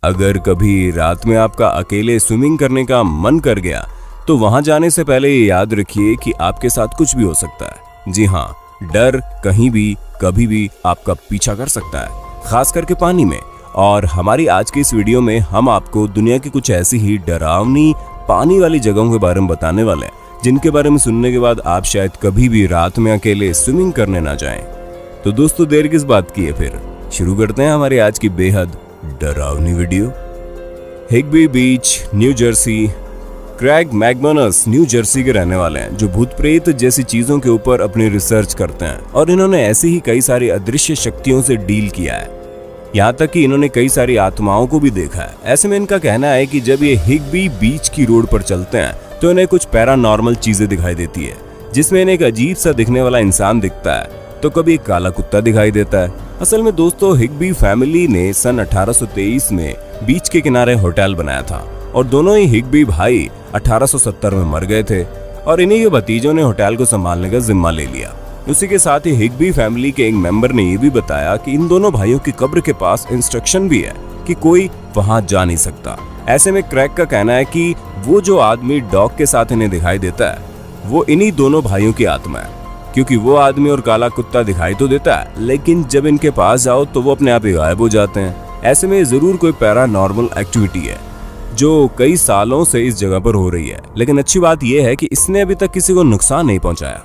अगर कभी रात में आपका अकेले स्विमिंग करने का मन कर गया तो वहां जाने से पहले ये याद रखिए कि आपके साथ कुछ भी हो सकता है। जी हाँ, डर कहीं भी कभी भी आपका पीछा कर सकता है, खास करके पानी में। और हमारी आज की इस वीडियो में हम आपको दुनिया की कुछ ऐसी ही डरावनी पानी वाली जगहों के बारे में बताने वाले हैं जिनके बारे में सुनने के बाद आप शायद कभी भी रात में अकेले स्विमिंग करने ना जाएं। तो दोस्तों, देर किस बात की है, फिर शुरू करते हैं हमारी आज की बेहद डरावनी video. Higbee Beach, New Jersey. Craig McManus New Jersey के रहने वाले हैं जो भूत प्रेत जैसी चीजों के ऊपर अपनी रिसर्च करते हैं और इन्होंने ऐसी ही कई सारी अदृश्य शक्तियों से डील किया है। यहाँ तक कि इन्होंने कई सारी आत्माओं को भी देखा है। ऐसे में इनका कहना है कि जब ये हिग्बी बीच की रोड पर चलते हैं तो इन्हें कुछ पैरानॉर्मल चीजें दिखाई देती है, जिसमें इन्हें एक अजीब सा दिखने वाला इंसान दिखता है तो कभी एक काला कुत्ता दिखाई देता है। असल में दोस्तों, हिग्बी फैमिली ने सन 1823 में बीच के किनारे होटल बनाया था और दोनों ही हिग्बी भाई 1870 में मर गए थे और इन्हीं के भतीजों ने होटल को संभालने का जिम्मा ले लिया। उसी के साथ ही हिग्बी फैमिली के एक मेंबर ने यह भी बताया कि इन दोनों भाइयों की कब्र के पास इंस्ट्रक्शन भी है कि कोई वहां जा नहीं सकता। ऐसे में क्रैग का कहना है कि वो जो आदमी डॉग के साथ इन्हें दिखाई देता है वो इन्हीं दोनों भाइयों की आत्मा है, क्योंकि वो आदमी और काला कुत्ता दिखाई तो देता है लेकिन जब इनके पास जाओ तो वो अपने आप ही गायब हो जाते हैं। ऐसे में जरूर कोई पैरानॉर्मल एक्टिविटी है जो कई सालों से इस जगह पर हो रही है, लेकिन अच्छी बात यह है कि इसने अभी तक किसी को नुकसान नहीं पहुंचाया।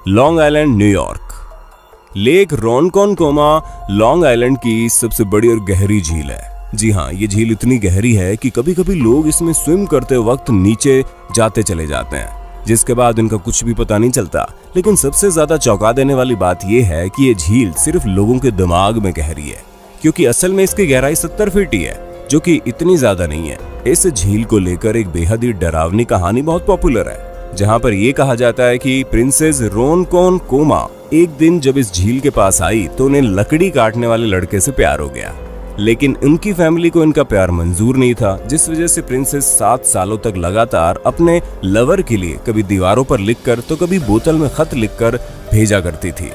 Long Island, New York. Lake Ronkonkoma Long Island की सबसे बड़ी और गहरी झील है। जी हाँ, ये झील इतनी गहरी है कि कभी कभी लोग इसमें स्विम करते वक्त नीचे जाते चले जाते हैं, जिसके बाद इनका कुछ भी पता नहीं चलता। लेकिन सबसे ज्यादा चौंका देने वाली बात यह है कि ये झील सिर्फ लोगों के दिमाग में गहरी है, क्योंकि असल में इसकी गहराई 70 फीट ही है, जो कि इतनी ज्यादा नहीं है। इस झील को लेकर एक बेहद ही डरावनी कहानी बहुत पॉपुलर है, जहां पर यह कहा जाता है कि प्रिंसेस रोनकोनकोमा एक दिन जब इस झील के पास आई तो उन्हें लकड़ी काटने वाले लड़के से प्यार हो गया, लेकिन उनकी फैमिली को इनका प्यार मंजूर नहीं था, जिस वजह से प्रिंसेस 7 सालों तक लगातार अपने लवर के लिए कभी दीवारों पर लिखकर तो कभी बोतल में खत लिखकर भेजा करती थी।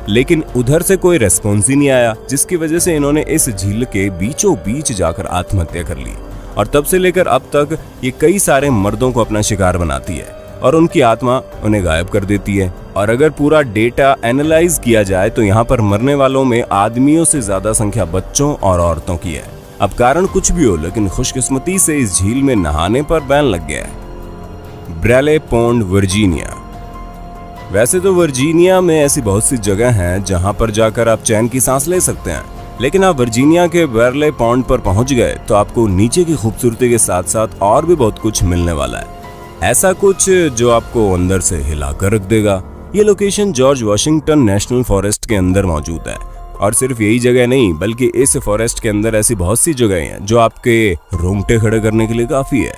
लेकिन उधर से कोई रेस्पॉन्स ही नहीं आया, जिसकी वजह से इन्होंने इस झील के बीचों बीच जाकर आत्महत्या कर ली और तब से लेकर अब तक ये कई सारे मर्दों को अपना शिकार बनाती है और उनकी आत्मा उन्हें गायब कर देती है। और अगर पूरा डेटा एनालाइज किया जाए तो यहाँ पर मरने वालों में आदमियों से ज्यादा संख्या बच्चों और औरतों की है। अब कारण कुछ भी हो, लेकिन खुशकिस्मती से इस झील में नहाने पर बैन लग गया है। Braille pond, Virginia. वैसे तो वर्जीनिया में ऐसी बहुत सी जगह हैं जहां पर जाकर आप चैन की सांस ले सकते हैं, लेकिन आप वर्जीनिया के ब्रेले पॉन्ड पर पहुंच गए तो आपको नीचे की खूबसूरती के साथ साथ और भी बहुत कुछ मिलने वाला है, ऐसा कुछ जो आपको अंदर से हिलाकर रख देगा। ये location George Washington national forest के अंदर मौजूद है और सिर्फ यही जगह नहीं बल्कि इस फॉरेस्ट के अंदर ऐसी बहुत सी जगह हैं जो आपके रोंगटे खड़े करने के लिए काफी है।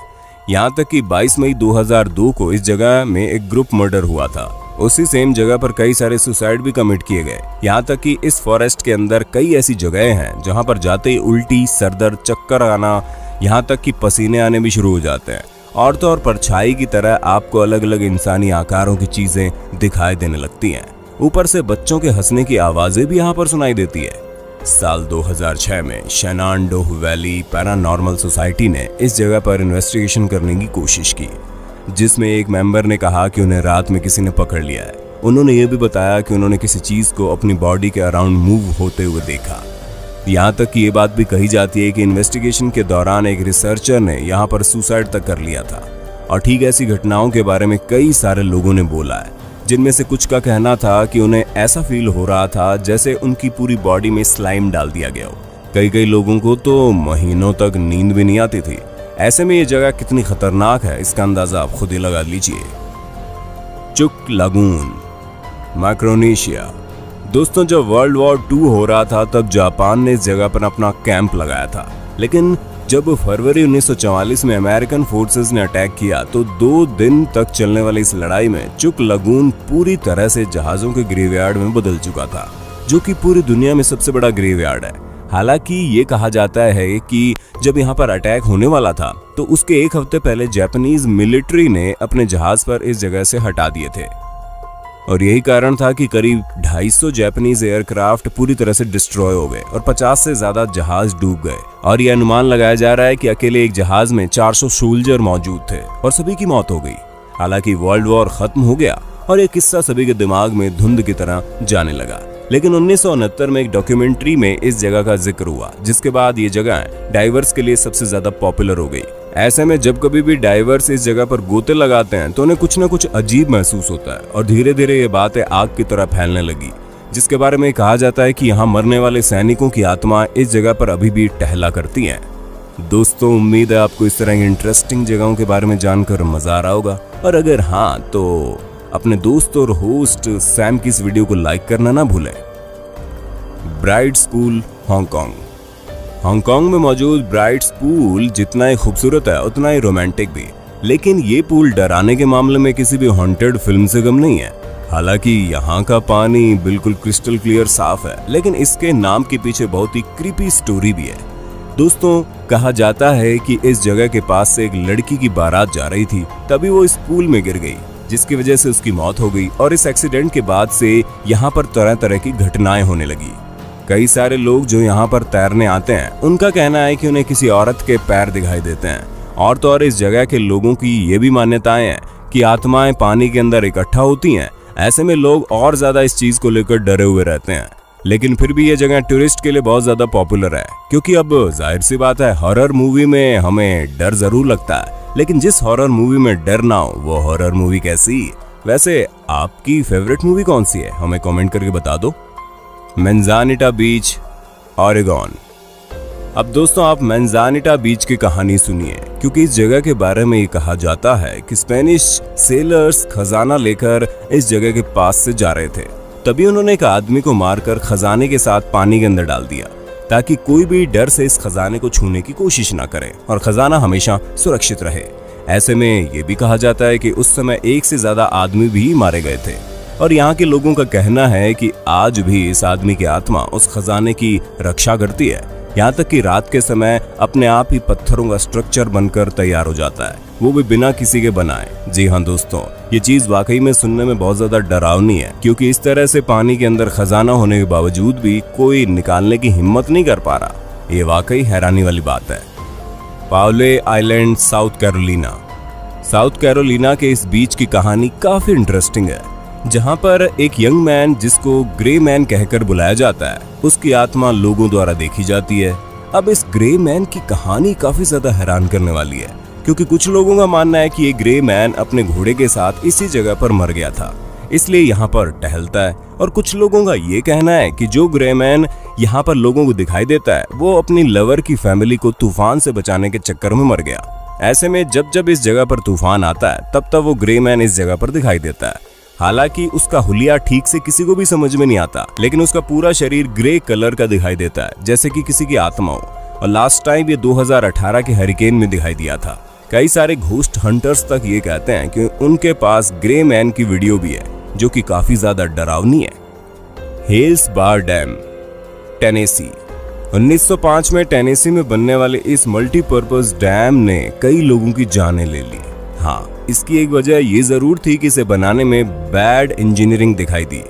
यहाँ तक कि 22 मई 2002 को इस जगह में एक ग्रुप मर्डर हुआ था। उसी सेम जगह पर कई सारे सुसाइड भी कमिट किए गए। यहाँ तक कि इस फॉरेस्ट के अंदर कई ऐसी जगहें हैं जहाँ पर जाते ही उल्टी, सरदर्द, चक्कर आना, यहाँ तक कि पसीने आने भी शुरू हो जाते हैं और तो और परछाई की तरह आपको अलग अलग इंसानी आकारों की चीजें दिखाई देने लगती हैं। ऊपर से बच्चों के हंसने की आवाजें भी यहाँ पर सुनाई देती है। साल 2006 में शेनानडोह वैली पैरानॉर्मल सोसाइटी ने इस जगह पर इन्वेस्टिगेशन करने की कोशिश की, जिसमें एक मेंबर ने कहा कि उन्हें रात में किसी ने पकड़ लिया है। उन्होंने ये भी बताया कि उन्होंने किसी चीज को अपनी बॉडी के अराउंड मूव होते हुए देखा। यहाँ तक कि ये बात भी कही जाती है कि इन्वेस्टिगेशन के दौरान एक रिसर्चर ने यहाँ पर सुसाइड तक कर लिया था। और ठीक ऐसी घटनाओं के बारे में कई सारे लोगों ने बोला है, जिनमें से कुछ का कहना था कि उन्हें ऐसा फील हो रहा था जैसे उनकी पूरी बॉडी में स्लाइम डाल दिया गया हो। कई लोगों को तो महीनों तक नींद भी नहीं आती थी। ऐसे में ये जगह कितनी खतरनाक है इसका अंदाजा आप खुद ही लगा लीजिए। चुक लगून, माइक्रोनेशिया। दोस्तों, जब वर्ल्ड वॉर 2 हो रहा था तब जापान ने इस जगह पर अपना कैंप लगाया था, लेकिन जब फरवरी 1944 में अमेरिकन फोर्सेस ने अटैक किया तो 2 दिन तक चलने वाली इस लड़ाई में चुक लगून पूरी तरह से जहाजों के ग्रेवयार्ड में बदल चुका था, जो कि पूरी दुनिया में सबसे बड़ा ग्रेवयार्ड है। हालांकि ये कहा जाता है कि जब यहाँ पर अटैक होने वाला था तो उसके 1 हफ्ते पहले जापानीज मिलिट्री ने अपने जहाज पर इस जगह से हटा दिए थे। और यही कारण था कि करीब 250 जापानीज एयरक्राफ्ट पूरी तरह से डिस्ट्रॉय हो गए और 50 से ज्यादा जहाज डूब गए। और यह अनुमान लगाया जा रहा है कि अकेले एक जहाज में 400 सोल्जर मौजूद थे और सभी की मौत हो गई। हालांकि वर्ल्ड वॉर खत्म हो गया और यह किस्सा सभी के दिमाग में धुंध की तरह जाने लगा। लेकिन 1969 में एक डॉक्यूमेंट्री में इस जगह का जिक्र हुआ, जिसके बाद ये जगह डाइवर्स के लिए सबसे ज्यादा पॉपुलर हो गई। ऐसे में जब कभी भी डाइवर्स इस जगह पर गोते लगाते हैं तो उन्हें कुछ न कुछ अजीब महसूस होता है और धीरे धीरे ये बातें आग की तरह फैलने लगी, जिसके बारे में कहा जाता है कि यहाँ मरने वाले सैनिकों की आत्मा इस जगह पर अभी भी टहला करती है। दोस्तों, उम्मीद है आपको इस तरह की इंटरेस्टिंग जगहों के बारे में जानकर मजा आ रहा होगा, और अगर हाँ तो अपने दोस्त और होस्ट सैम की इस वीडियो को लाइक करना ना भूलें। Brides pool Hong Kong. हांगकांग में मौजूद ब्राइट्स पूल जितना ही खूबसूरत है उतना ही रोमांटिक भी, लेकिन ये पूल डराने के मामले में किसी भी हॉन्टेड फिल्म से कम नहीं है। हालांकि यहाँ का पानी बिल्कुल क्रिस्टल क्लियर साफ है, लेकिन इसके नाम के पीछे बहुत ही क्रीपी स्टोरी भी है। दोस्तों, कहा जाता है कि इस जगह के पास से एक लड़की की बारात जा रही थी, तभी वो इस पूल में गिर गई, जिसकी वजह से उसकी मौत हो गई। और इस एक्सीडेंट के बाद से यहाँ पर तरह तरह की घटनाएं होने लगी। कई सारे लोग जो यहाँ पर तैरने आते हैं, उनका कहना है कि उन्हें किसी औरत के पैर दिखाई देते हैं। और तो और इस जगह के लोगों की ये भी मान्यताएं हैं कि आत्माएं पानी के अंदर इकट्ठा होती हैं। ऐसे में लोग और ज्यादा इस चीज को लेकर डरे हुए रहते हैं। लेकिन फिर भी ये जगह टूरिस्ट के लिए बहुत ज्यादा पॉपुलर है, क्योंकि अब जाहिर सी बात है, हॉरर मूवी में हमें डर जरूर लगता है, लेकिन जिस हॉरर मूवी में डर ना हो वो हॉरर मूवी कैसी? वैसे आपकी फेवरेट मूवी कौन सी है? हमें कमेंट करके बता दो। मैंजानिटा बीच, ओरेगॉन। अब दोस्तों, आप मैंजानिटा बीच की कहानी सुनिए, क्योंकि इस जगह के बारे में ये कहा जाता है कि स्पेनिश सेलर्स खजाना लेकर इस जगह के पास से जा रहे थे। तभी उन्होंने एक आदमी को मारकर खजाने के साथ पानी के अंदर डाल दिया, ताकि कोई भी डर से इस खजाने को छूने की कोशिश ना करे और खजाना हमेशा सुरक्षित रहे। ऐसे में ये भी कहा जाता है कि उस समय 1 से ज्यादा आदमी भी मारे गए थे। और यहाँ के लोगों का कहना है कि आज भी इस आदमी की आत्मा उस खजाने की रक्षा करती है, यहाँ तक कि रात के समय अपने आप ही पत्थरों का स्ट्रक्चर बनकर तैयार हो जाता है, वो भी बिना किसी के बनाए। जी हाँ दोस्तों, ये चीज वाकई में सुनने में बहुत ज्यादा डरावनी है, क्योंकि इस तरह से पानी के अंदर खजाना होने के बावजूद भी कोई निकालने की हिम्मत नहीं कर पा रहा। ये वाकई हैरानी वाली बात है। Pawleys Island, South Carolina. South Carolina के इस बीच की कहानी काफी इंटरेस्टिंग है, जहां पर एक यंग मैन, जिसको ग्रे मैन कहकर बुलाया जाता है, उसकी आत्मा लोगों द्वारा देखी जाती है। अब इस ग्रे मैन की कहानी काफी ज्यादा हैरान करने वाली है, क्योंकि कुछ लोगों का मानना है कि ये ग्रे मैन अपने घोड़े के साथ इसी जगह पर मर गया था, इसलिए यहाँ पर टहलता है। और कुछ लोगों का ये कहना है कि जो ग्रे मैन यहाँ पर लोगों को दिखाई देता है, वो अपनी लवर की फैमिली को तूफान से बचाने के चक्कर में मर गया। ऐसे में जब जब इस जगह पर तूफान आता है, तब तब वो ग्रे मैन इस जगह पर दिखाई देता है। हालांकि उसका हुलिया ठीक से किसी को भी समझ में नहीं आता, लेकिन उसका पूरा शरीर ग्रे कलर का दिखाई देता है, जैसे कि किसी की आत्मा हो। और लास्ट टाइम ये 2018 के हरिकेन में दिखाई दिया था। कई सारे घोस्ट हंटर्स तक ये कहते हैं कि उनके पास ग्रे मैन की वीडियो भी है, जो कि काफी ज्यादा डरावनी है। हेल्स बार डैम, टेनेसी। 1905 में टेनेसी में बनने वाले इस मल्टीपर्पज डैम ने कई लोगों की जानें ले ली। हाँ, इसकी एक वजह ये जरूर थी कि इसे बनाने में बैड इंजीनियरिंग दिखाई दी,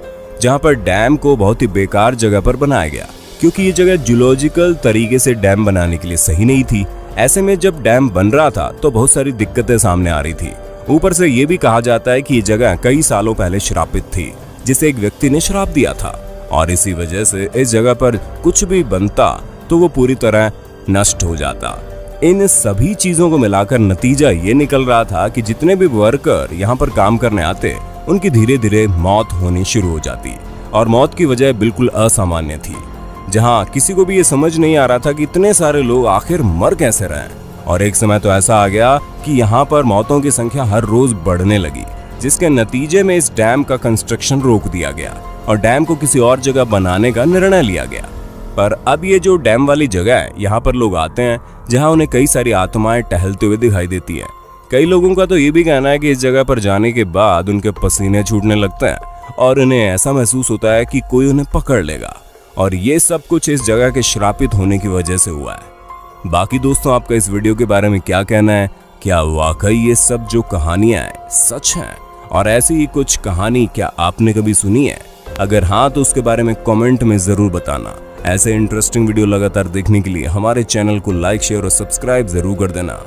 जहां पर डैम को बहुत ही बेकार जगह पर बनाया गया, क्योंकि ये जगह जियोलॉजिकल तरीके से डैम बनाने के लिए सही नहीं थी। ऐसे में जब डैम बन रहा था तो बहुत सारी दिक्कतें सामने आ रही थी। ऊपर से ये भी कहा जाता है कि ये जगह कई सालों पहले श्रापित थी, जिसे एक व्यक्ति ने श्राप दिया था, और इसी वजह से इस जगह पर कुछ भी बनता तो वो पूरी तरह नष्ट हो जाता। इन सभी चीजों को मिलाकर नतीजा ये निकल रहा था कि जितने भी वर्कर यहाँ पर काम करने आते, उनकी धीरे धीरे मौत होनी शुरू हो जाती, और मौत की वजह बिल्कुल असामान्य थी, जहाँ किसी को भी ये समझ नहीं आ रहा था कि इतने सारे लोग आखिर मर कैसे रहे। और एक समय तो ऐसा आ गया कि यहाँ पर मौतों की संख्या हर रोज बढ़ने लगी, जिसके नतीजे में इस डैम का कंस्ट्रक्शन रोक दिया गया और डैम को किसी और जगह बनाने का निर्णय लिया गया। पर अब ये जो डैम वाली जगह है, यहाँ पर लोग आते हैं, जहाँ उन्हें कई सारी आत्माएं टहलते हुए दिखाई देती है। कई लोगों का तो ये भी कहना है कि इस जगह पर जाने के बाद उनके पसीने छूटने लगते हैं और उन्हें ऐसा महसूस होता है कि कोई उन्हें पकड़ लेगा, और ये सब कुछ इस जगह के श्रापित होने की वजह से हुआ है। बाकी दोस्तों, आपका इस वीडियो के बारे में क्या कहना है? क्या वाकई ये सब जो कहानियां हैं सच हैं? और ऐसी ही कुछ कहानी क्या आपने कभी सुनी है? अगर हाँ तो उसके बारे में कमेंट में जरूर बताना। ऐसे इंटरेस्टिंग वीडियो लगातार देखने के लिए हमारे चैनल को लाइक, शेयर और सब्सक्राइब जरूर कर देना।